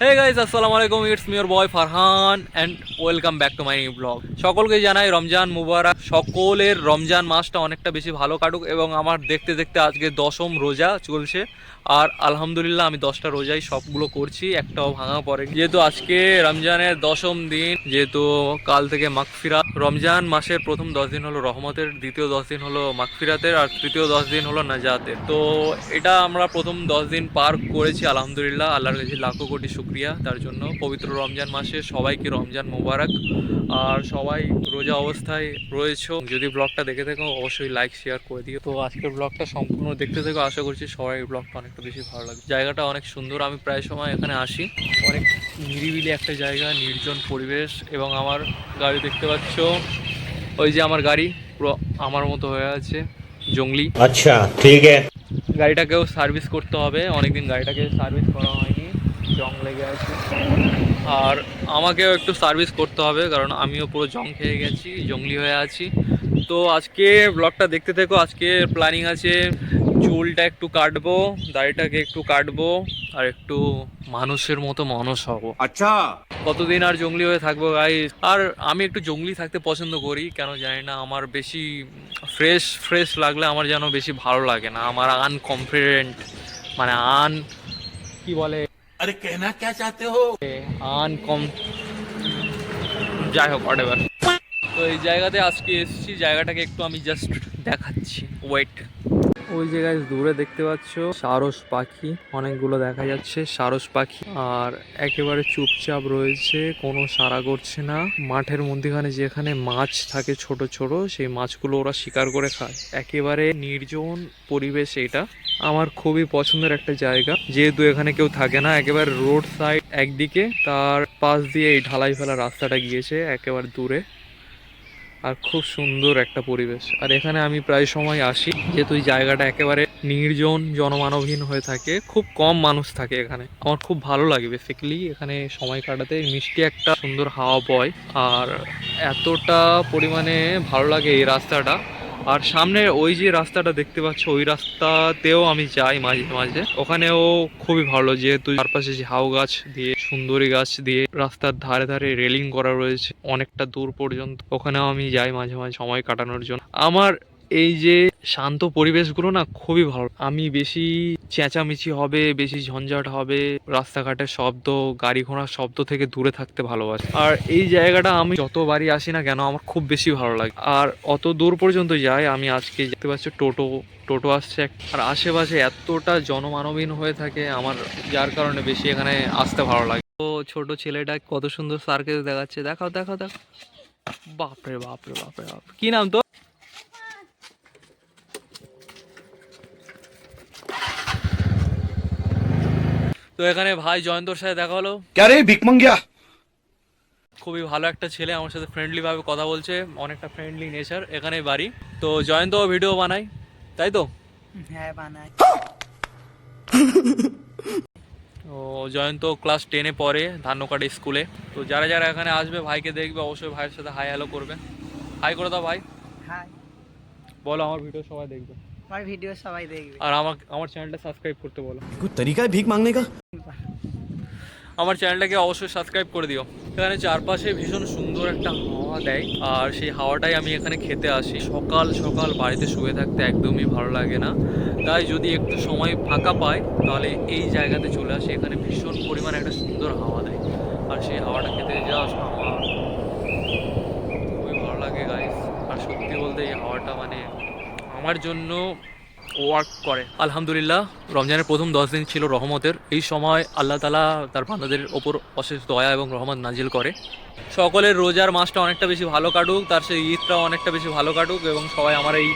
Hey guys, আসসালামু আলাইকুম। It's me your boy Farhan and welcome back to my new blog. সকলকে জানাই রমজান মুবারক। সকলের রমজান মাসটা অনেকটা বেশি ভালো কাটুক এবং আমার দেখতে দেখতে আজকে দশম রোজা চলছে। আর আলহামদুলিল্লাহ আমি 10টা রোজাই সবগুলো করছি, একটাও ভাঙা পড়ে। যেহেতু আজকে রমজানের দশম দিন, যেহেতু কাল থেকে মাগফিরাত, রমজান মাসের প্রথম 10 দিন হলো রহমতের, দ্বিতীয় 10 দিন হলো মাগফিরাতের, আর তৃতীয় 10 দিন হলো নাজাতের। তো এটা আমরা প্রথম 10 দিন পার করেছি আলহামদুলিল্লাহ। আল্লাহর কাছে লাখো কোটি শুক্রিয়া তার জন্য। পবিত্র রমজান মাসে সবাইকে রমজান মোবারক। আর সবাই রোজা অবস্থায় রয়েছো, যদি ব্লগটা দেখে থাকো অবশ্যই লাইক শেয়ার করে দিও। তো আজকের ব্লগটা সম্পূর্ণ দেখতে থাকো, আশা করছি সবাই ব্লগটা অনেকটা বেশি ভালো লাগবে। জায়গাটা অনেক সুন্দর, আমি প্রায় সময় এখানে আসি। অনেক নিরিবিলি একটা জায়গা, নির্জন পরিবেশ। এবং আমার গাড়ি দেখতে পাচ্ছ, ওই যে আমার গাড়ি পুরো আমার মতো হয়ে আছে, জঙ্গলি। अच्छा ठीक है। গাড়িটাকেও সার্ভিস করতে হবে, অনেকদিন গাড়িটাকে সার্ভিস করা হয়নি, জং লেগে আছে। আর আমাকেও একটু সার্ভিস করতে হবে, কারণ আমিও পুরো জং খেয়ে গেছি, জঙ্গলি হয়ে আছি। তো আজকে ব্লগটা দেখতে থেকো। আজকে প্ল্যানিং আছে চুলটা একটু কাটবো, দাড়িটাকে একটু কাটবো, আর একটু মানুষের মতো মানুষ হব। अच्छा কতদিন আর জঙ্গলি হয়ে থাকবো গাইস। আর আমি একটু জঙ্গলি থাকতে পছন্দ করি, কেন জানি না, আমার বেশি ফ্রেশ ফ্রেশ লাগলে আমার যেন বেশি ভালো লাগে না। আমার আনকনফিডেন্ট, মানে কি বলে, अरे कहना क्या चाहते हो। আনকম, যাই হোক whatever। তো এই জায়গাতে আজকে এসেছি, জায়গাটাকে একটু আমি জাস্ট দেখাচ্ছি, ওয়েট। ওই জায়গায় দূরে দেখতে পাচ্ছ সারস পাখি, অনেকগুলো দেখা যাচ্ছে সারস পাখি। আর একেবারে চুপচাপ রয়েছে, কোনো সাড়া করছে না। মাঠের মধ্যখানে যেখানে মাছ থাকে ছোট ছোট, সেই মাছগুলো ওরা শিকার করে খায়। একেবারে নির্জন পরিবেশ এটা। আমার খুবই পছন্দের একটা জায়গা, যেহেতু এখানে কেউ থাকে না, একেবারে রোড সাইড। একদিকে তার পাশ দিয়ে এই ঢালাই ফেলা রাস্তাটা গিয়েছে একেবারে দূরে। আর খুব সুন্দর একটা পরিবেশ। আর এখানে আমি প্রায় সময় আসি, যেহেতু এই জায়গাটা একেবারে নির্জন জনমানবহীন হয়ে থাকে, খুব কম মানুষ থাকে এখানে। আমার খুব ভালো লাগে বেসিক্যালি এখানে সময় কাটাতে। মিষ্টি একটা সুন্দর হাওয়া বয়, আর এতটা পরিমাণে ভালো লাগে এই রাস্তাটা। আর সামনে ওই যে রাস্তাটা দেখতে পাচ্ছ, ওই রাস্তাতেও আমি যাই মাঝে মাঝে। ওখানেও খুবই ভালো, যেহেতু চারপাশে ঝাউ গাছ দিয়ে, সুন্দরী গাছ দিয়ে রাস্তার ধারে ধারে রেলিং করা রয়েছে অনেকটা দূর পর্যন্ত। ওখানেও আমি যাই মাঝে মাঝে সময় কাটানোর জন্য। আমার এই যে শান্ত পরিবেশগুলো না খুবই ভালো। আমি বেশি চেঁচামেচি হবে, বেশি ঝঞ্ঝাট হবে, রাস্তাঘাটের শব্দ, গাড়ি ঘোড়ার শব্দ থেকে দূরে থাকতে ভালোবাসি। আর এই জায়গাটা আমি যতবারই আসি না কেন আমার খুব বেশি ভালো লাগে। আর অত দূর পর্যন্ত যাই আমি। আজকে দেখতে পাচ্ছি টোটো টোটো আসছে, আর আশেপাশে এতটা জনমানবহীন হয়ে থাকে আমার, যার কারণে বেশি এখানে আসতে ভালো লাগে। তো ছোট ছেলেটা কত সুন্দর সার্কেস দেখাচ্ছে, দেখাও দেখাও দেখাও। বাপরে বাপরে বাপরে বাপ, কি নাম তো? তো এখানে ভাই জয়ন্তর সাথে দেখা হলো। क्या रे भिक मंगिया। খুবই ভালো একটা ছেলে, আমার সাথে ফ্রেন্ডলি ভাবে কথা বলছে, অনেকটা ফ্রেন্ডলি নেচার। এখানে বাড়ি। তো জয়ন্ত ভিডিও বানাই, তাই তো? হ্যাঁ বানাই। ও, জয়ন্ত ক্লাস 10-এ পড়ে ধান্যকাটি স্কুলে। তো যারা যারা এখানে আসবে ভাইকে দেখবে, অবশ্যই ভাইয়ের সাথে হাই হ্যালো করবে। হাই করে দাও ভাই। হাই। বলো আমার ভিডিও সবাই দেখবে, আমার ভিডিও সবাই দেখবে। আর আমার চ্যানেলটা সাবস্ক্রাইব করতে বলো। कोई तरीका है भीख मांगने का। আমার চ্যানেলটাকে অবশ্যই সাবস্ক্রাইব করে দিও। এখানে চারপাশে ভীষণ সুন্দর একটা হাওয়া দেয়, আর সেই হাওয়াটাই আমি এখানে খেতে আসি। সকাল সকাল বাড়িতে শুয়ে থাকতে একদমই ভালো লাগে না, তাই যদি একটু সময় ফাঁকা পাই তাহলে এই জায়গাতে চলে আসি। এখানে ভীষণ পরিমাণে একটা সুন্দর হাওয়া দেয়, আর সেই হাওয়াটা খেতে যাওয়া আমার খুবই ভালো লাগে গাইস। আর সত্যি বলতে এই হাওয়াটা মানে আমার জন্য ওয়ার্ক করে। আলহামদুলিল্লাহ, রমজানের প্রথম 10 দিন ছিল রহমতের। এই সময় আল্লাহ তাআলা তার বান্দাদের ওপর অশেষ দয়া এবং রহমত নাজিল করে। সকলের রোজার মাসটা অনেকটা বেশি ভালো কাটুক, তার সেই ঈদটাও অনেকটা বেশি ভালো কাটুক। এবং সবাই আমার এই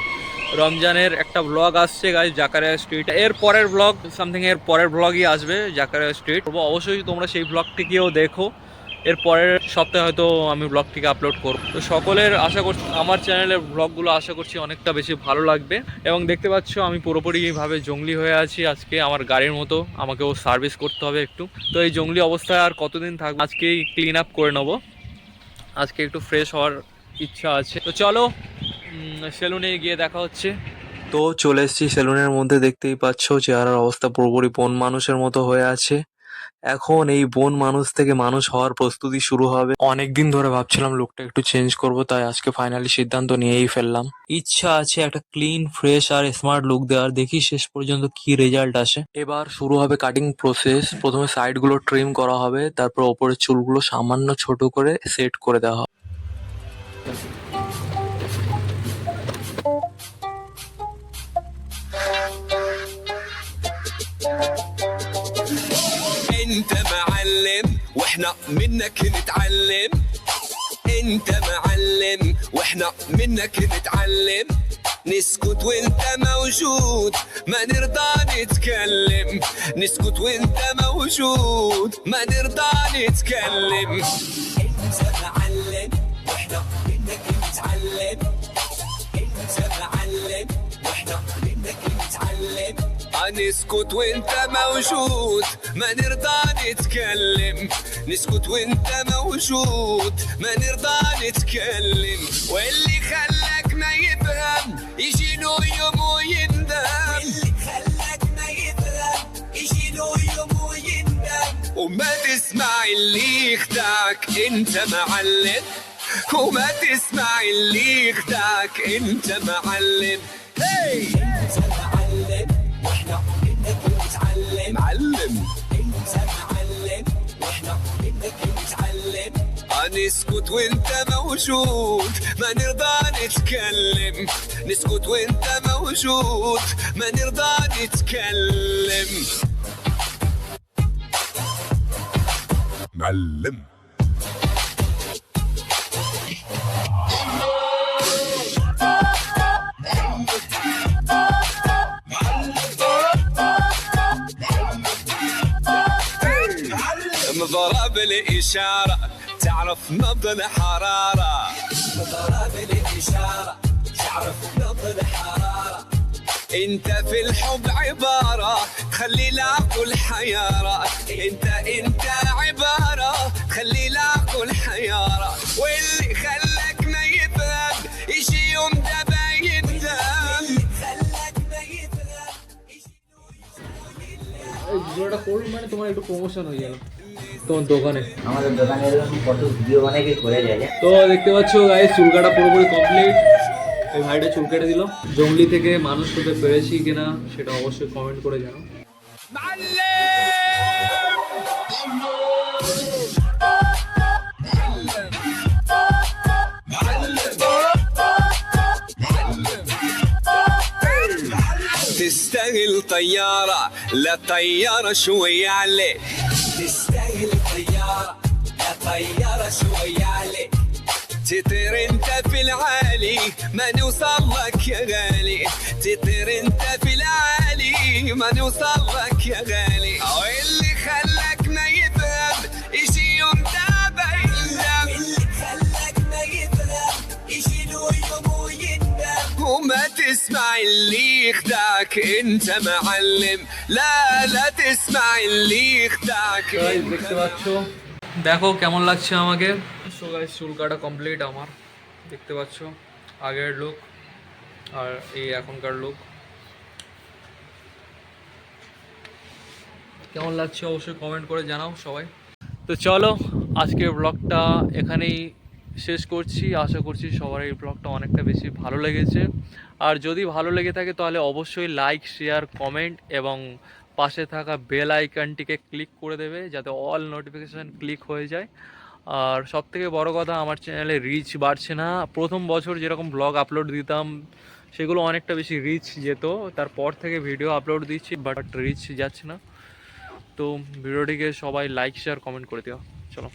রমজানের একটা ব্লগ আসছে গাইস, জাকারিয়া স্ট্রিট। এর পরের ব্লগ সামথিং, এর পরের ব্লগই আসবে জাকারিয়া স্ট্রিট। অবশ্যই তোমরা সেই ব্লগটিকেও দেখো। এর পরের সপ্তাহে হয়তো আমি ব্লগটিকে আপলোড করব। তো সকলের আশা করছি আমার চ্যানেলের ব্লগগুলো আশা করছি অনেকটা বেশি ভালো লাগবে। এবং দেখতে পাচ্ছ আমি পুরোপুরিভাবে জঙ্গলি হয়ে আছি আজকে, আমার গাড়ির মতো আমাকেও সার্ভিস করতে হবে একটু। তো এই জঙ্গলি অবস্থায় আর কতদিন থাকবো, আজকেই ক্লিন আপ করে নেবো। আজকে একটু ফ্রেশ হওয়ার ইচ্ছা আছে। তো চলো সেলুনে গিয়ে দেখা হচ্ছে। তো চলে এসেছি সেলুনের মধ্যে, দেখতেই পাচ্ছ চেহারার অবস্থা পুরোপুরি বন মানুষের মতো হয়ে আছে। এখন এই বন মানুষ থেকে মানুষ হওয়ার প্রস্তুতি শুরু হবে। অনেকদিন ধরে ভাবছিলাম লুকটা একটু চেঞ্জ করব, তাই আজকে ফাইনালি সিদ্ধান্ত নিয়েই ফেললাম। ইচ্ছা আছে একটা ক্লিন ফ্রেশ আর স্মার্ট লুক দেওয়ার, দেখি শেষ পর্যন্ত কি রেজাল্ট আসে। এবার শুরু হবে কাটিং প্রসেস। প্রথমে সাইড গুলো ট্রিম করা হবে, তারপর ওপরের চুলগুলো সামান্য ছোট করে সেট করে দেওয়া হবে। انت معلم واحنا منك نتعلم. انت معلم واحنا منك نتعلم. نسكت وانت موجود ما نرضى نتكلم. نسكت وانت موجود ما نرضى نتكلم. انت معلم واحنا منك نتعلم. انت معلم واحنا منك نتعلم. نسكت وانت موجود ما نرضى نتكلم. نسكت وانت موجود ما نرضى نتكلم. واللي خلاك ما يفهم يجي له يوم ويندم. واللي خلاك ما يفهم يجي له يوم ويندم. وما تسمع اللي يخدعك انت معلم. وما تسمع اللي يخدعك انت معلم. هي انت معلم واحنا منك نتعلم. معلم انت معلم واحنا منك نتعلم. نسكت وانت موجود ما نرضى نتكلم. نسكت وانت موجود ما نرضى نتكلم. معلم مضرب الإشارة تعرف نبض الحرارة. مضرب الإشارة تعرف نبض الحرارة. انت في الحب عبارة تخلي العقل حيارة. انت عبارة تخلي العقل حيارة. واللي خلاك ما يفهم يجي يوم ده بايندم. خلاك ما يفهم ভিডিওটা করুন মানে তোমার একটু প্রমোশন হয়ে গেল তোমার দোকানে। আমাদের দোকানে এরকম কত ভিডিও বানাই করে যায়। তো দেখতে পাচ্ছ গাইস, চুল কাটা পুরোপুরি কমপ্লিট। এই ভাইটা চুল কেটে দিল। জঙ্গলি থেকে মানুষ হতে পেরেছি কিনা সেটা অবশ্যই কমেন্ট করে জানাও। تستاهل طيارة لا طيارة شوية عليك. تستاهل طيارة لا طيارة شوية عليك. تطير انت في العالي ما نوصل لك يا غالي. تطير انت في العالي ما نوصل لك يا غالي. واللي خلاك ما يفهم يجي يوم تابع يندم. اللي خلاك ما يفهم يجي له يوم ويندم. وما تسمع اللي يخدعك انت معلم. لا لا تسمع اللي يخدعك. দেখতে পাচ্ছ, দেখো কেমন লাগছে আমাকে। সো গাইস, চুল কাটা কমপ্লিট আমার। দেখতে পাচ্ছ আগের লুক আর এই এখনকার লুক। কেমন লাগছে অবশ্যই কমেন্ট করে জানাও সবাই। তো চলো আজকের ব্লগটা এখানেই শেষ করছি। আশা করছি সবার এই ব্লগটা অনেকটা বেশি ভালো লেগেছে। আর যদি ভালো লেগে থাকে তাহলে অবশ্যই লাইক, শেয়ার, কমেন্ট এবং পাশে থাকা বেল আইকনটিকে ক্লিক করে দেবে যাতে অল নোটিফিকেশান ক্লিক হয়ে যায়। আর সবথেকে বড় কথা, আমার চ্যানেলে রিচ বাড়ছে না। প্রথম বছর যেরকম ব্লগ আপলোড দিতাম সেগুলো অনেকটা বেশি রিচ যেত, তারপর থেকে ভিডিও আপলোড দিচ্ছি বাট রিচ যাচ্ছে না। তো ভিডিওটিকে সবাই লাইক, শেয়ার, কমেন্ট করে দিও। চলো।